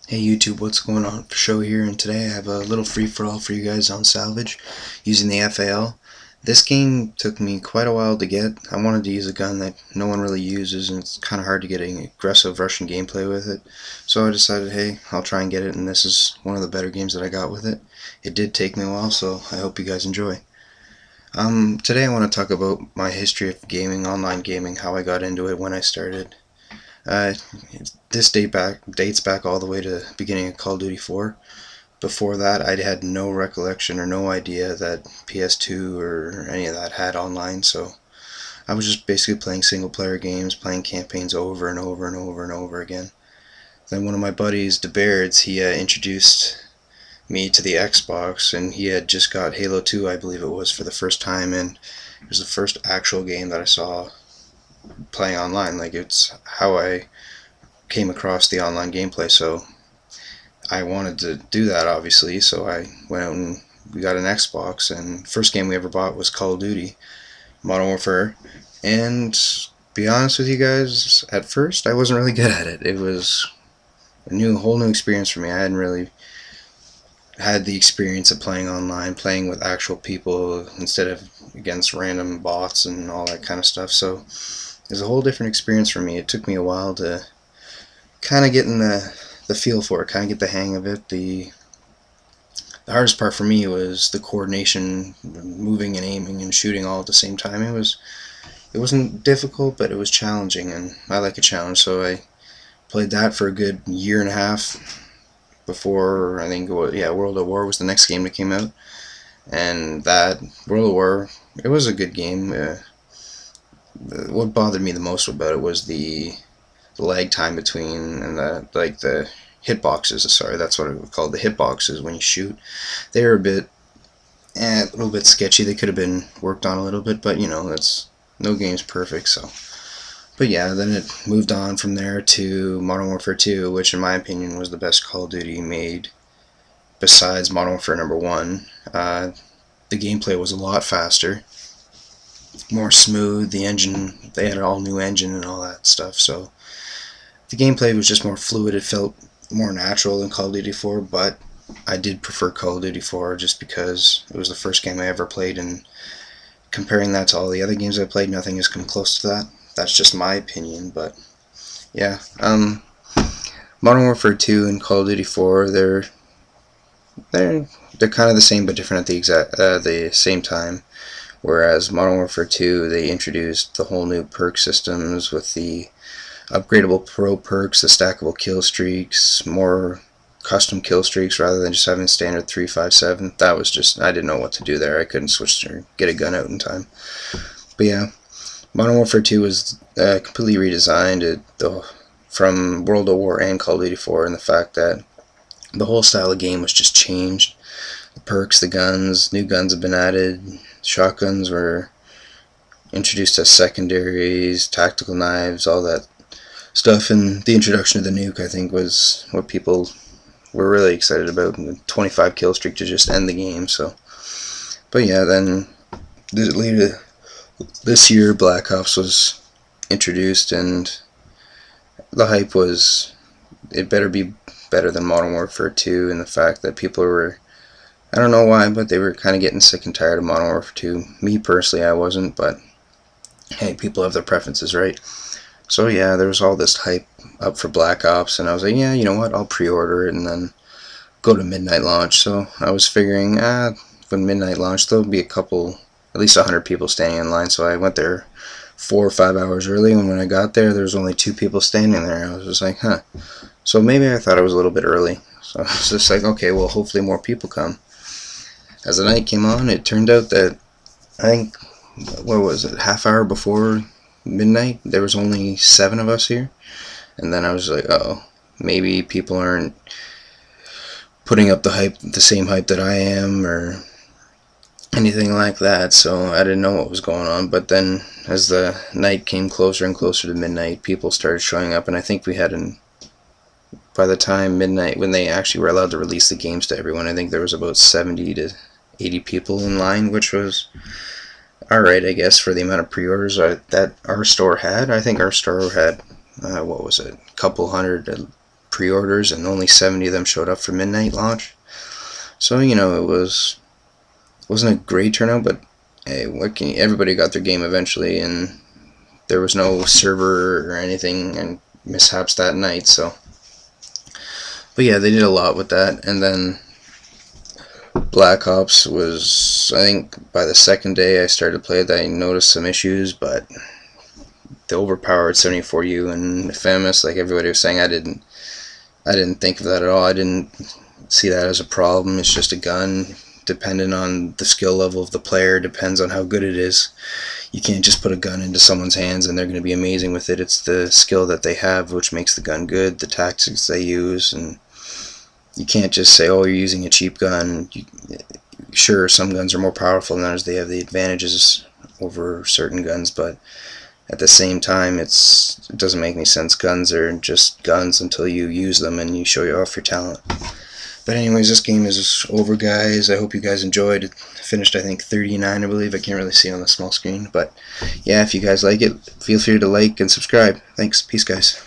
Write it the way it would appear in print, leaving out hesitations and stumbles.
Hey YouTube, what's going on? For show here, and today I have a little free-for-all for you guys on Salvage using the FAL. This game took me quite a while to get. I wanted to use a gun that no one really uses, and it's kind of hard to get an aggressive Russian gameplay with it. So I decided, hey, I'll try and get it, and this is one of the better games that I got with it. It did take me a while, so I hope you guys enjoy. Today I want to talk about my history of gaming, online gaming, how I got into it, when I started. Uh, this dates back all the way to the beginning of Call of Duty 4. Before that, I had no recollection or no idea that PS2 or any of that had online, so I was just basically playing single player games, playing campaigns over and over and over and over again. Then one of my buddies, DeBairds, he introduced me to the Xbox, and he had just got Halo 2, I believe it was, for the first time, and it was the first actual game that I saw playing online. Like, it's how I came across the online gameplay, so I wanted to do that, obviously, so I went out and we got an Xbox, and first game we ever bought was Call of Duty Modern Warfare. And to be honest with you guys, at first I wasn't really good at it. It was a whole new experience for me. I hadn't really had the experience of playing online, playing with actual people instead of against random bots and all that kind of stuff, so it was a whole different experience for me. It took me a while to kind of get in the feel for it, kind of get the hang of it. The hardest part for me was the coordination, moving and aiming and shooting all at the same time. It wasn't difficult, but it was challenging, and I like a challenge, so I played that for a good year and a half before, I think, World at War was the next game that came out. And that World at War, it was a good game. What bothered me the most about it was the lag time between, and the hitboxes. Sorry, that's what it was called. The hitboxes when you shoot, they were a little bit sketchy. They could have been worked on a little bit, but that's no game's perfect. So, but yeah, then it moved on from there to Modern Warfare 2, which in my opinion was the best Call of Duty made besides Modern Warfare number 1. The gameplay was a lot faster, more smooth. The engine, they had an all new engine and all that stuff, so the gameplay was just more fluid. It felt more natural than Call of Duty 4, but I did prefer Call of Duty 4 just because it was the first game I ever played, and comparing that to all the other games I played, nothing has come close to that. That's just my opinion, but yeah. Modern Warfare 2 and Call of Duty 4, they're kind of the same but different at the same time. Whereas Modern Warfare 2, they introduced the whole new perk systems with the upgradable pro perks, the stackable kill streaks, more custom kill streaks rather than just having standard 357. That was just, I didn't know what to do there. I couldn't switch or get a gun out in time. But yeah, Modern Warfare 2 was completely redesigned from World at War and Call of Duty 4, and the fact that the whole style of game was just changed. The perks, the guns, new guns have been added. Shotguns were introduced as secondaries, tactical knives, all that stuff, and the introduction of the nuke, I think, was what people were really excited about, and the 25 kill streak to just end the game. So, but yeah, then later this year Black Ops was introduced, and the hype was it better be better than Modern Warfare 2, and the fact that people were, I don't know why, but they were kind of getting sick and tired of Modern Warfare 2. Me personally, I wasn't, but hey, people have their preferences, right? So yeah, there was all this hype up for Black Ops, and I was like, yeah, you know what, I'll pre-order it and then go to midnight launch. So I was figuring, when midnight launch, there'll be at least 100 people standing in line. So I went there 4 or 5 hours early, and when I got there, there was only 2 people standing there. I was just like, huh. So maybe I thought I was a little bit early. So I was just like, okay, well, hopefully more people come. As the night came on, it turned out that, I think, what was it, half hour before midnight, there was only 7 of us here. And then I was like, oh, maybe people aren't putting up the same hype that I am, or anything like that. So I didn't know what was going on. But then as the night came closer and closer to midnight, people started showing up, and I think we had by the time midnight, when they actually were allowed to release the games to everyone, I think there was about 70 to 80 people in line, which was alright, I guess, for the amount of pre-orders that our store had. I think our store had, what was it, a couple hundred pre-orders, and only 70 of them showed up for midnight launch. So, you know, wasn't a great turnout, but hey, everybody got their game eventually, and there was no server or anything and mishaps that night. So, but yeah, they did a lot with that. And then Black Ops was, I think by the second day I started to play it, I noticed some issues, but the overpowered 74U and FAMAS, like everybody was saying, I didn't think of that at all. I didn't see that as a problem. It's just a gun. Depending on the skill level of the player, depends on how good it is. You can't just put a gun into someone's hands and they're going to be amazing with it. It's the skill that they have which makes the gun good, the tactics they use, and you can't just say, oh, you're using a cheap gun. Sure, some guns are more powerful than others. They have the advantages over certain guns, but at the same time, it doesn't make any sense. Guns are just guns until you use them and you show off your talent. But anyways, this game is over, guys. I hope you guys enjoyed. It finished, I think, 39, I believe. I can't really see it on the small screen. But yeah, if you guys like it, feel free to like and subscribe. Thanks. Peace, guys.